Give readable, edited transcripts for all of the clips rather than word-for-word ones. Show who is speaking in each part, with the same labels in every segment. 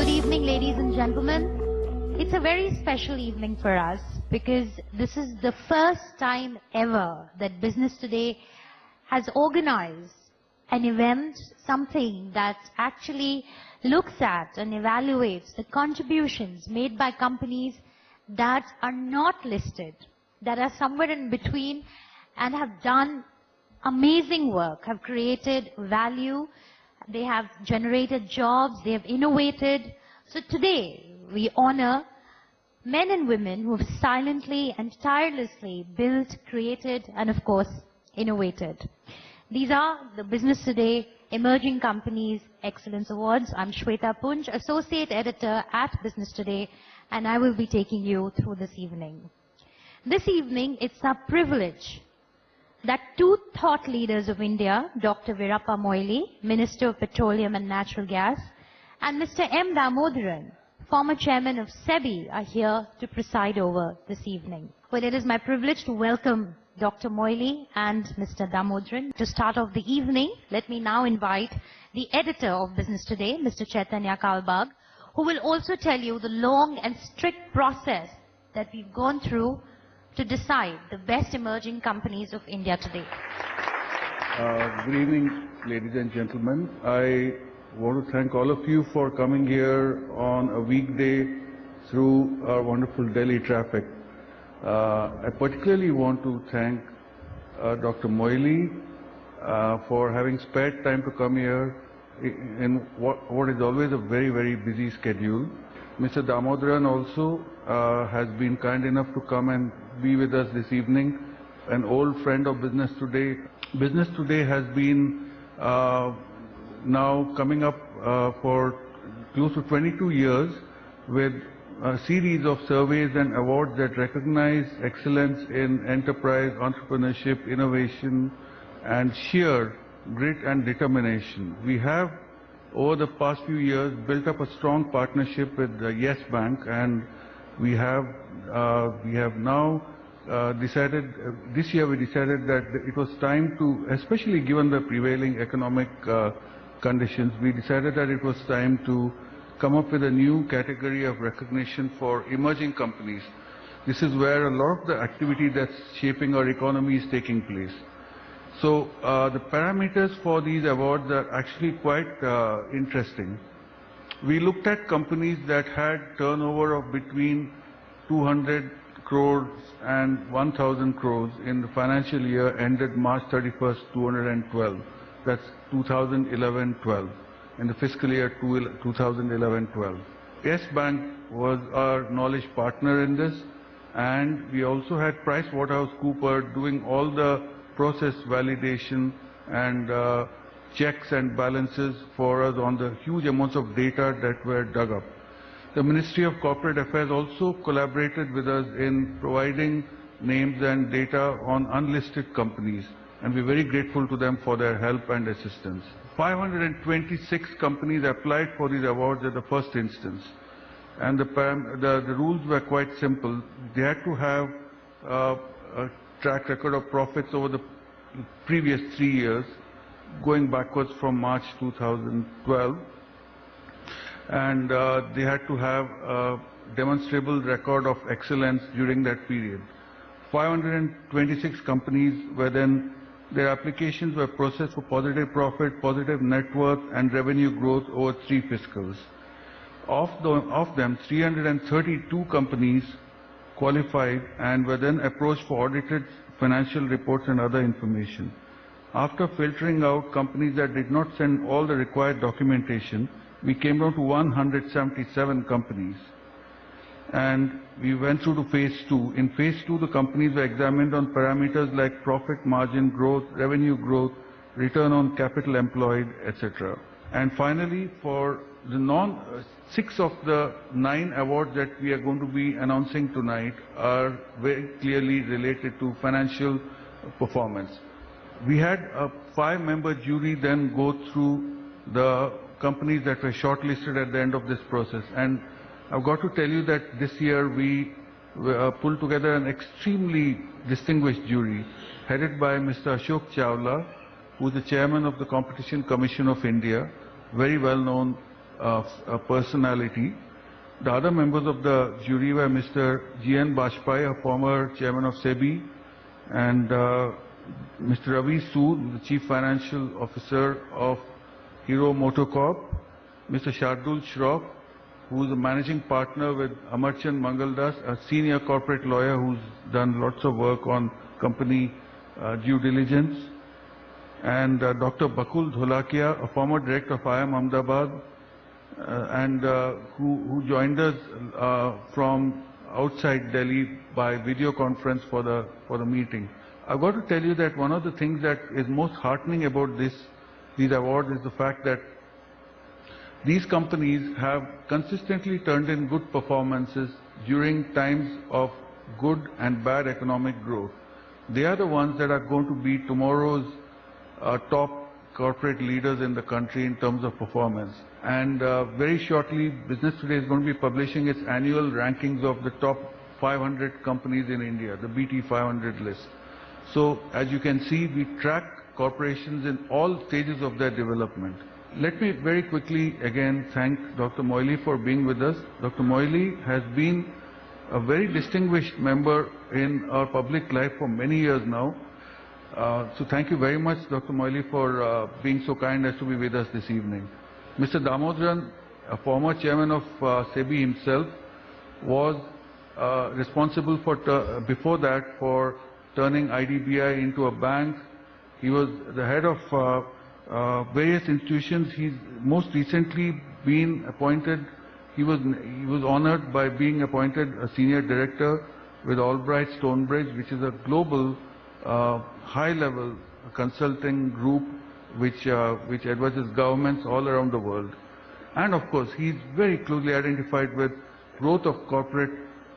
Speaker 1: Good evening, ladies and gentlemen. It's a very special evening for us because this is the first time ever that Business Today has organized an event, something that actually looks at and evaluates the contributions made by companies that are not listed, that are somewhere in between and have done amazing work, have created value. They have generated jobs, they have innovated. So today, we honor men and women who have silently and tirelessly built, created, and of course, innovated. These are the Business Today Emerging Companies Excellence Awards. I'm Shweta Punj, Associate Editor at Business Today, and I will be taking you through this evening. This evening, it's our privilege that two thought leaders of India, Dr. Veerappa Moily, Minister of Petroleum and Natural Gas, and Mr. M. Damodaran, former chairman of SEBI, are here to preside over this evening. Well, it is my privilege to welcome Dr. Moily and Mr. Damodaran. To start off the evening, let me now invite the editor of Business Today, Mr. Chaitanya Kalbag, who will also tell you the long and strict process that we've gone through to decide the best emerging companies of India today.
Speaker 2: Good evening, ladies and gentlemen. I want to thank all of you for coming here on a weekday through our wonderful Delhi traffic. I particularly want to thank Dr. Moily for having spared time to come here in what is always a very, very busy schedule. Mr. Damodaran also has been kind enough to come and be with us this evening, an old friend of Business Today. Business Today has been now coming up for close to 22 years with a series of surveys and awards that recognize excellence in enterprise, entrepreneurship, innovation, and sheer grit and determination. We have, over the past few years, built up a strong partnership with the Yes Bank, and we have now decided, this year we decided that it was time to, especially given the prevailing economic conditions, we decided that it was time to come up with a new category of recognition for emerging companies. This is where a lot of the activity that's shaping our economy is taking place. So the parameters for these awards are actually quite interesting. We looked at companies that had turnover of between 200 crores and 1,000 crores in the financial year ended March 31st, 2012. That's 2011-12, in the fiscal year 2011-12. Yes Bank was our knowledge partner in this, and we also had PricewaterhouseCoopers doing all the process validation and checks and balances for us on the huge amounts of data that were dug up. The Ministry of Corporate Affairs also collaborated with us in providing names and data on unlisted companies, and we're very grateful to them for their help and assistance. 526 companies applied for these awards at the first instance, and the rules were quite simple. They had to have a track record of profits over the previous 3 years, going backwards from March 2012, and they had to have a demonstrable record of excellence during that period. 526 companies were then, their applications were processed for positive profit, positive net worth, and revenue growth over 3 fiscals. Of them, 332 companies qualified and were then approached for audited financial reports and other information. After filtering out companies that did not send all the required documentation, we came down to 177 companies. And we went through to phase 2. In phase 2, the companies were examined on parameters like profit margin growth, revenue growth, return on capital employed, etc. And finally, for the 6 of the 9 awards that we are going to be announcing tonight are very clearly related to financial performance. We had a 5-member jury then go through the companies that were shortlisted at the end of this process. And I've got to tell you that this year we pulled together an extremely distinguished jury headed by Mr. Ashok Chawla, who is the chairman of the Competition Commission of India, very well known personality. The other members of the jury were Mr. G.N. Bajpai, a former chairman of SEBI, and Mr. Ravi Sood, the Chief Financial Officer of Hero Motocorp, Mr. Shardul Shroff, who is a managing partner with Amarchand Mangaldas, a senior corporate lawyer who's done lots of work on company due diligence, and Dr. Bakul Dholakia, a former director of IIM Ahmedabad, and who joined us from outside Delhi by video conference for the meeting. I've got to tell you that one of the things that is most heartening about these awards is the fact that these companies have consistently turned in good performances during times of good and bad economic growth. They are the ones that are going to be tomorrow's top corporate leaders in the country in terms of performance. And very shortly, Business Today is going to be publishing its annual rankings of the top 500 companies in India, the BT 500 list. So, as you can see, we track corporations in all stages of their development. Let me very quickly again thank Dr. Moily for being with us. Dr. Moily has been a very distinguished member in our public life for many years now. So thank you very much, Dr. Moily, for being so kind as to be with us this evening. Mr. Damodaran, a former chairman of SEBI himself, was responsible for before that for turning IDBI into a bank. He was the head of various institutions. He's most recently been appointed. He was honored by being appointed a senior director with Albright Stonebridge, which is a global high-level consulting group which advises governments all around the world. And of course, he's very closely identified with growth of corporate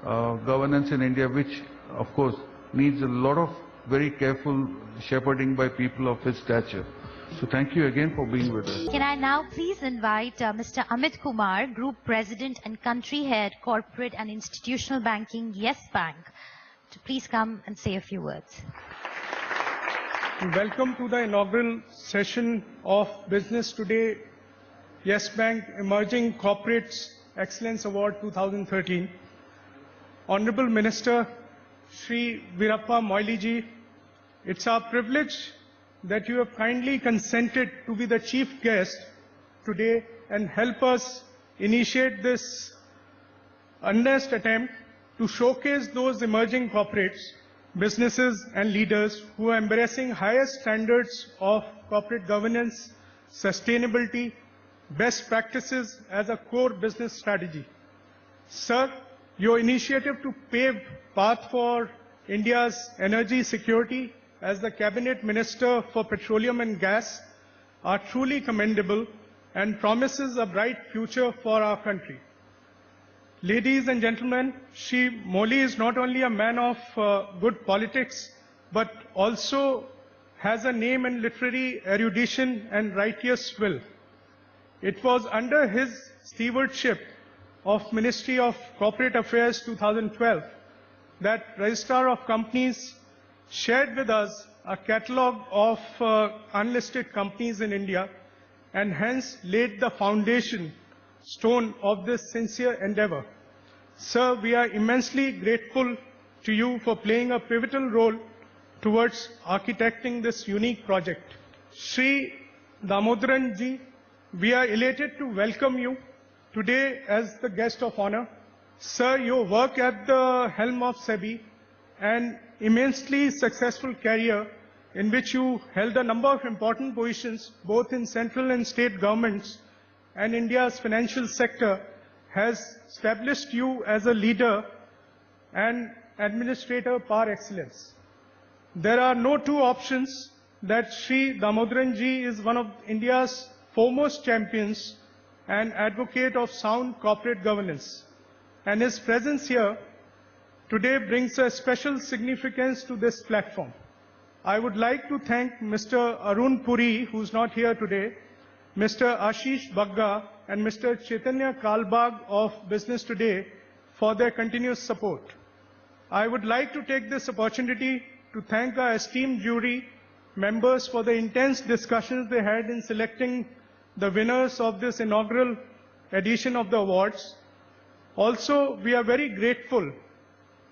Speaker 2: governance in India, which of course needs a lot of very careful shepherding by people of his stature. So thank you again for being with us.
Speaker 1: Can I now please invite Mr. Amit Kumar, Group President and Country Head, Corporate and Institutional Banking, Yes Bank, to please come and say a few words.
Speaker 3: Welcome to the inaugural session of Business Today Yes Bank Emerging Corporates Excellence Award 2013. Honorable Minister Shri Veerappa Moily ji, it's our privilege that you have kindly consented to be the chief guest today and help us initiate this earnest attempt to showcase those emerging corporates, businesses and leaders who are embracing highest standards of corporate governance, sustainability, best practices as a core business strategy. Sir, your initiative to pave path for India's energy security as the Cabinet Minister for Petroleum and Gas are truly commendable and promises a bright future for our country. Ladies and gentlemen, Shri Moily is not only a man of good politics, but also has a name in literary erudition and righteous will. It was under his stewardship of Ministry of Corporate Affairs 2012 that Registrar of Companies shared with us a catalogue of unlisted companies in India and hence laid the foundation stone of this sincere endeavor. Sir, we are immensely grateful to you for playing a pivotal role towards architecting this unique project. Shri Damodaran ji, we are elated to welcome you today as the guest of honor. Sir, your work at the helm of SEBI and immensely successful career in which you held a number of important positions both in central and state governments and India's financial sector has established you as a leader and administrator par excellence. There are no two options that Shri Damodaran ji is one of India's foremost champions and advocate of sound corporate governance. And his presence here today brings a special significance to this platform. I would like to thank Mr. Arun Puri, who's not here today, Mr. Ashish Bagga, and Mr. Chaitanya Kalbag of Business Today for their continuous support. I would like to take this opportunity to thank our esteemed jury members for the intense discussions they had in selecting the winners of this inaugural edition of the awards. Also, we are very grateful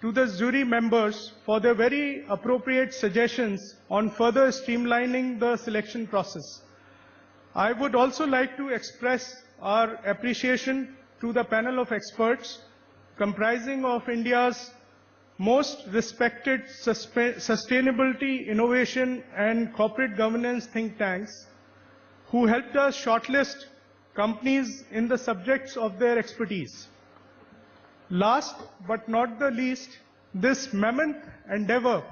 Speaker 3: to the jury members for their very appropriate suggestions on further streamlining the selection process. I would also like to express our appreciation to the panel of experts comprising of India's most respected sustainability, innovation and corporate governance think tanks who helped us shortlist companies in the subjects of their expertise. Last but not the least, this mammoth endeavor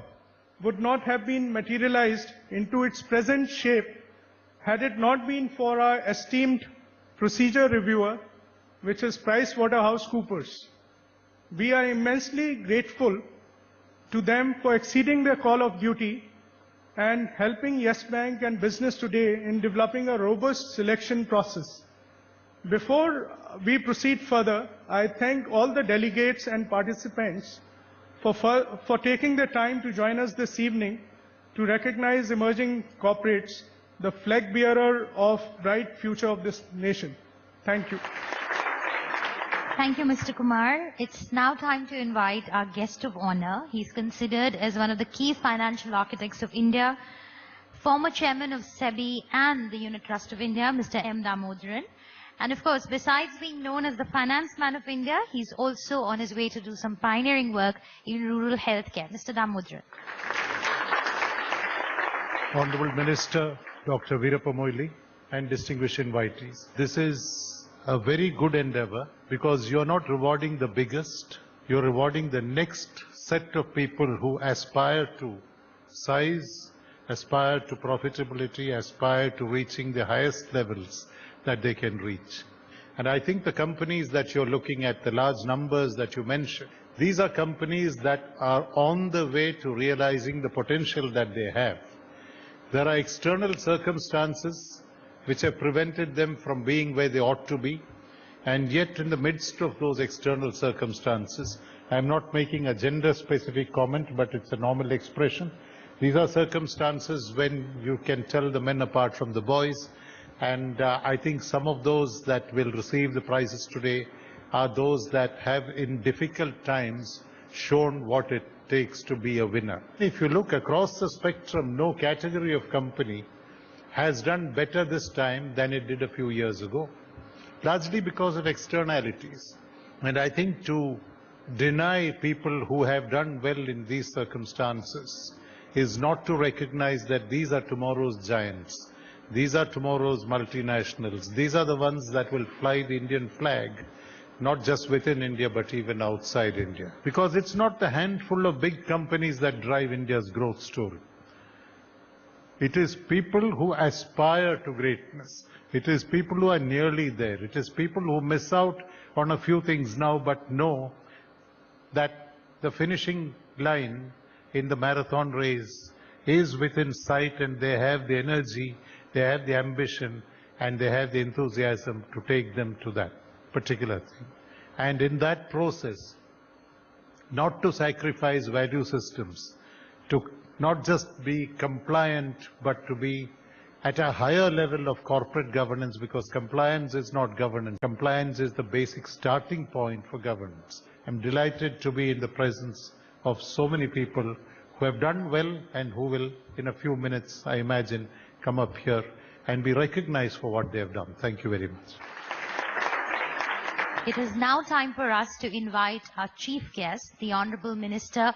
Speaker 3: would not have been materialized into its present shape had it not been for our esteemed procedure reviewer, which is PricewaterhouseCoopers. We are immensely grateful to them for exceeding their call of duty and helping Yes Bank and Business Today in developing a robust selection process. Before we proceed further, I thank all the delegates and participants for taking the time to join us this evening to recognize emerging corporates, the flag bearer of bright future of this nation. Thank you.
Speaker 1: Thank you, Mr. Kumar. It's now time to invite our guest of honor. He's considered as one of the key financial architects of India, former chairman of SEBI and the Unit Trust of India, Mr. M. Damodaran. And of course, besides being known as the finance man of India, he's also on his way to do some pioneering work in rural healthcare. Mr. Damodaran.
Speaker 4: Honorable Minister, Dr. Veerappa Moily, and distinguished invitees. This is a very good endeavor because you're not rewarding the biggest, you're rewarding the next set of people who aspire to size, aspire to profitability, aspire to reaching the highest levels that they can reach. And I think the companies that you're looking at, the large numbers that you mentioned, these are companies that are on the way to realizing the potential that they have. There are external circumstances which have prevented them from being where they ought to be. And yet in the midst of those external circumstances, I'm not making a gender-specific comment, but it's a normal expression. These are circumstances when you can tell the men apart from the boys. And I think some of those that will receive the prizes today are those that have in difficult times shown what it takes to be a winner. If you look across the spectrum, no category of company has done better this time than it did a few years ago, largely because of externalities. And I think to deny people who have done well in these circumstances is not to recognize that these are tomorrow's giants. These are tomorrow's multinationals. These are the ones that will fly the Indian flag, not just within India, but even outside India. Because it's not the handful of big companies that drive India's growth story. It is people who aspire to greatness. It is people who are nearly there. It is people who miss out on a few things now, but know that the finishing line in the marathon race is within sight, and they have the energy, they have the ambition, and they have the enthusiasm to take them to that particular thing. And in that process, not to sacrifice value systems, to not just be compliant, but to be at a higher level of corporate governance, because compliance is not governance. Compliance is the basic starting point for governance. I'm delighted to be in the presence of so many people who have done well and who will, in a few minutes, I imagine, come up here and be recognized for what they have done. Thank you very much.
Speaker 1: It is now time for us to invite our chief guest, the Honorable Minister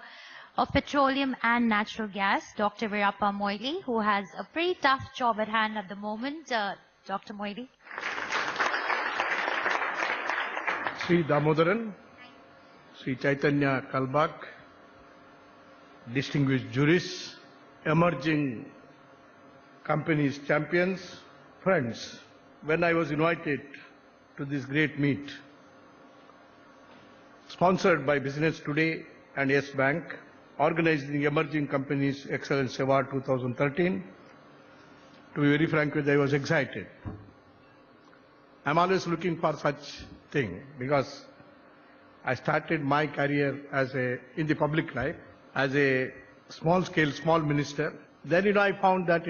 Speaker 1: of Petroleum and Natural Gas, Dr. Veerappa Moily, who has a pretty tough job at hand at the moment. Dr. Moily.
Speaker 5: Sri Damodaran, Sri Chaitanya Kalbak, distinguished jurists, emerging companies champions, friends, when I was invited to this great meet, sponsored by Business Today and Yes Bank, organizing the Emerging Companies Excellence Award 2013. To be very frank with you, I was excited. I'm always looking for such thing because I started my career in the public life as a small minister. Then, I found that,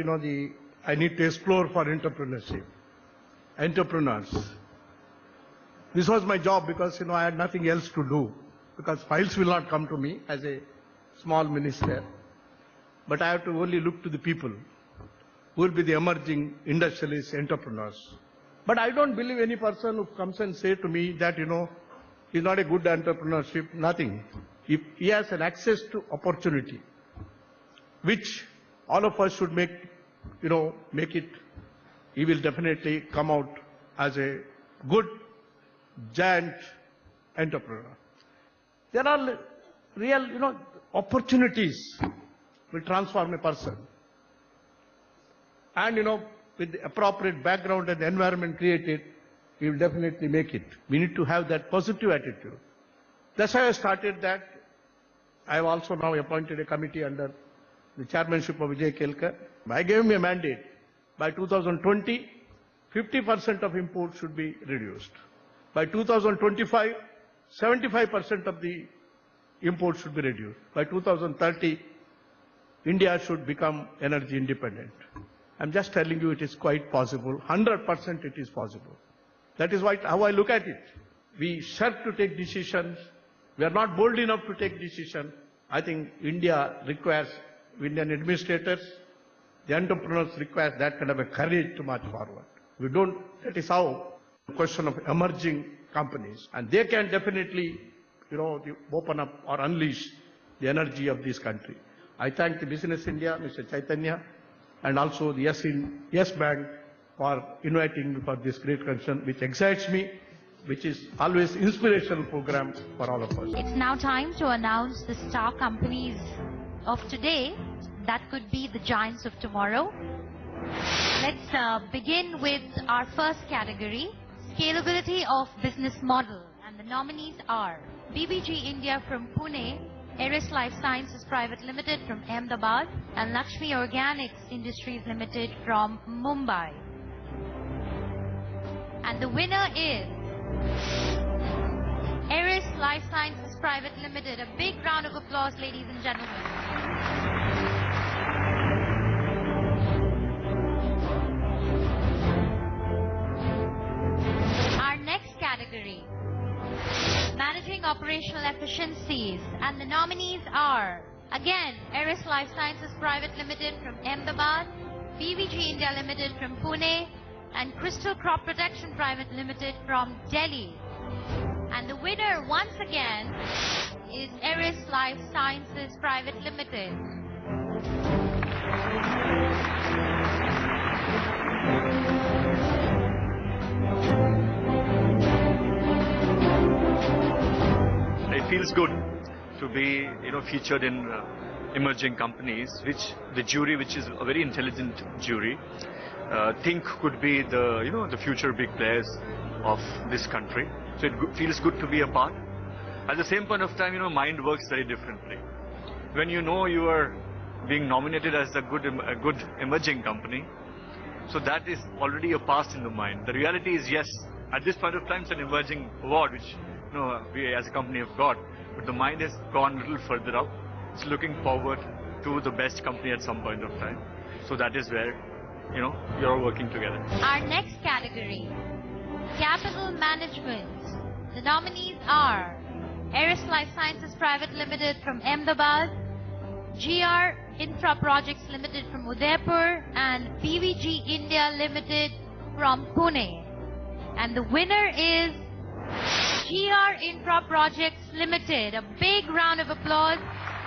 Speaker 5: I need to explore for entrepreneurship, entrepreneurs. This was my job because, I had nothing else to do, because files will not come to me as a small minister. But I have to only look to the people who will be the emerging industrialists, entrepreneurs. But I don't believe any person who comes and say to me that, he's not a good entrepreneurship, nothing. If he has an access to opportunity, which all of us should make it, he will definitely come out as a good, giant entrepreneur. There are real, opportunities will transform a person. And, with the appropriate background and environment created, he will definitely make it. We need to have that positive attitude. That's why I started that. I have also now appointed a committee under the chairmanship of Vijay Kelkar. I gave him a mandate. By 2020, 50% of imports should be reduced. By 2025, 75% of the imports should be reduced. By 2030, India should become energy independent. I'm just telling you it is quite possible. 100% it is possible. That is how I look at it. We shirk to take decisions. We are not bold enough to take decisions. I think India requires Indian administrators, the entrepreneurs require that kind of a courage to march forward. We don't, that is how the question of emerging companies, and they can definitely, open up or unleash the energy of this country. I thank the BSE India, Mr. Chaitanya, and also the Yes Bank for inviting me for this great concern, which excites me, which is always inspirational program for all of us.
Speaker 1: It's now time to announce the star companies of today that could be the giants of tomorrow. Let's begin with our first category, scalability of business model. And the nominees are BBG India from Pune, Eris Life Sciences Private Limited from Ahmedabad, and Lakshmi Organics Industries Limited from Mumbai. And the winner is Eris Life Sciences Private Limited. A big round of applause, ladies and gentlemen. Category, managing operational efficiencies, and the nominees are again Eris Life Sciences Private Limited from Ahmedabad, BVG India Limited from Pune, and Crystal Crop Protection Private Limited from Delhi. And the winner once again is Eris Life Sciences Private Limited.
Speaker 6: It feels good to be, featured in emerging companies, which the jury, which is a very intelligent jury, think could be the future big players of this country. So it feels good to be a part. At the same point of time, mind works very differently. When you are being nominated as a good emerging company, so that is already a past in the mind. The reality is, yes, at this point of time, it's an emerging award, which we as a company have got, but the mind has gone a little further up. It's looking forward to the best company at some point of time. So that is where, you're all working together.
Speaker 1: Our next category, capital management. The nominees are Eris Life Sciences Private Limited from Ahmedabad, GR Infra Projects Limited from Udaipur, and BVG India Limited from Pune. And the winner is GR Infra Projects Limited. A big round of applause.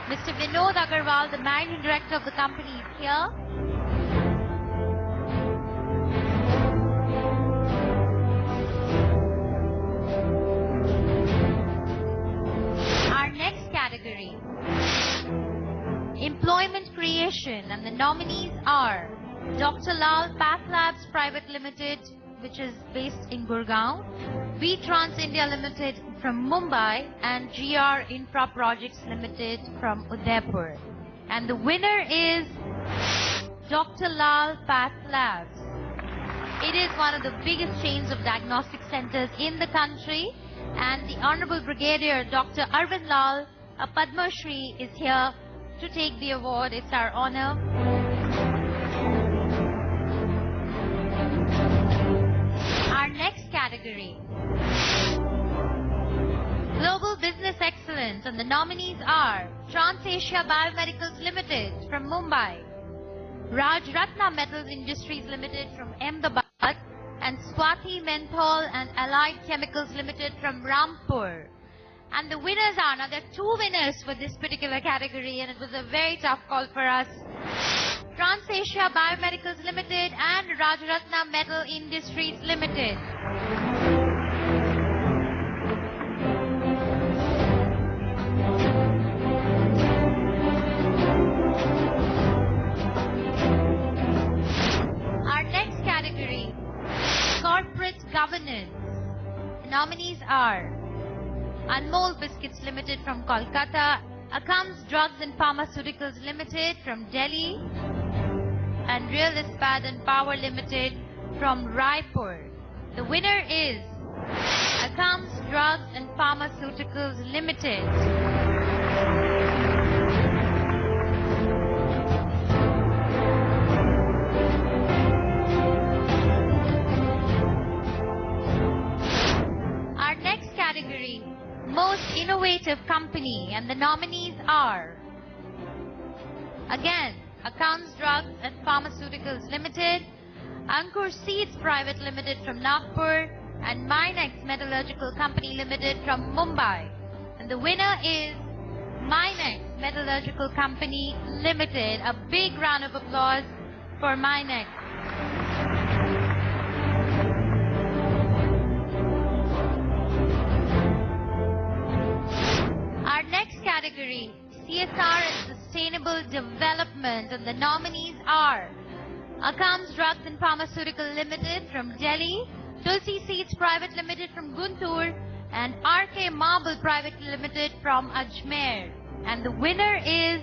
Speaker 1: Mr. Vinod Agarwal, the managing director of the company, is here. Our next category, employment creation, and the nominees are Dr. Lal Path Labs Private Limited, which is based in Gurgaon, V-Trans India Limited from Mumbai, and GR Infra Projects Limited from Udaipur. And the winner is Dr. Lal Path Labs. It is one of the biggest chains of diagnostic centers in the country, and the Honorable Brigadier Dr. Arvind Lal, a Padma Shri, is here to take the award. It's our honor. Our next category, and the nominees are TransAsia Biomedicals Limited from Mumbai, Rajratna Metals Industries Limited from Ahmedabad, and Swati Menthol and Allied Chemicals Limited from Rampur. And the winners are, now there are two winners for this particular category, and it was a very tough call for us. TransAsia Biomedicals Limited and Rajratna Metal Industries Limited. Our next category, corporate governance. The nominees are Anmol Biscuits Limited from Kolkata, Akams Drugs and Pharmaceuticals Limited from Delhi, and Real Ispat and Power Limited from Raipur. The winner is Akams Drugs and Pharmaceuticals Limited. Our next category, most innovative company, and the nominees are again Akams Drugs and Pharmaceuticals Limited, Ankur Seeds Private Limited from Nagpur, and Minex Metallurgical Company Limited from Mumbai. And the winner is Minex Metallurgical Company Limited. A big round of applause for Minex. Our next category, CSR and Sustainable Development, and the nominees are Akams Drugs and Pharmaceutical Limited from Delhi, Tulsi Seeds Private Limited from Guntur, and RK Marble Private Limited from Ajmer. And the winner is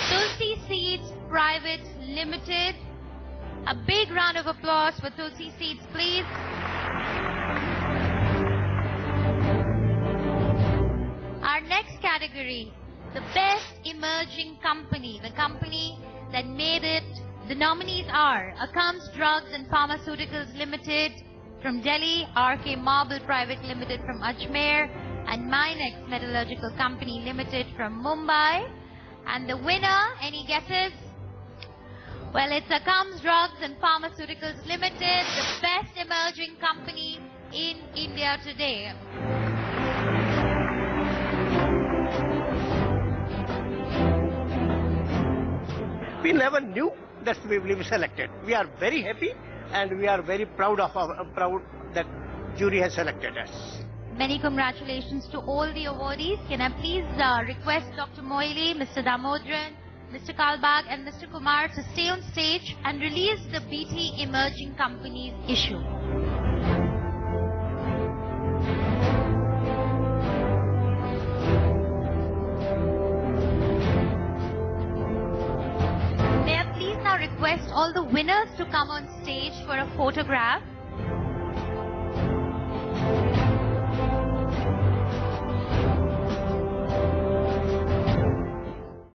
Speaker 1: Tulsi Seeds Private Limited. A big round of applause for Tulsi Seeds, please. Our next category, the best emerging company, the company that made it. The nominees are Akams Drugs and Pharmaceuticals Limited from Delhi, RK Marble Private Limited from Ajmer, and Minex Metallurgical Company Limited from Mumbai. And the winner, any guesses? Well, it's Akams Drugs and Pharmaceuticals Limited, the best emerging company in India today.
Speaker 7: We never knew that we will be selected. We are very happy and we are very proud that jury has selected us.
Speaker 1: Many congratulations to all the awardees. Can I please request Dr. Moily, Mr. Damodran, Mr. Kalbag and Mr. Kumar to stay on stage and release the BT Emerging Companies issue. May I please now request all the winners to come on stage for a photograph.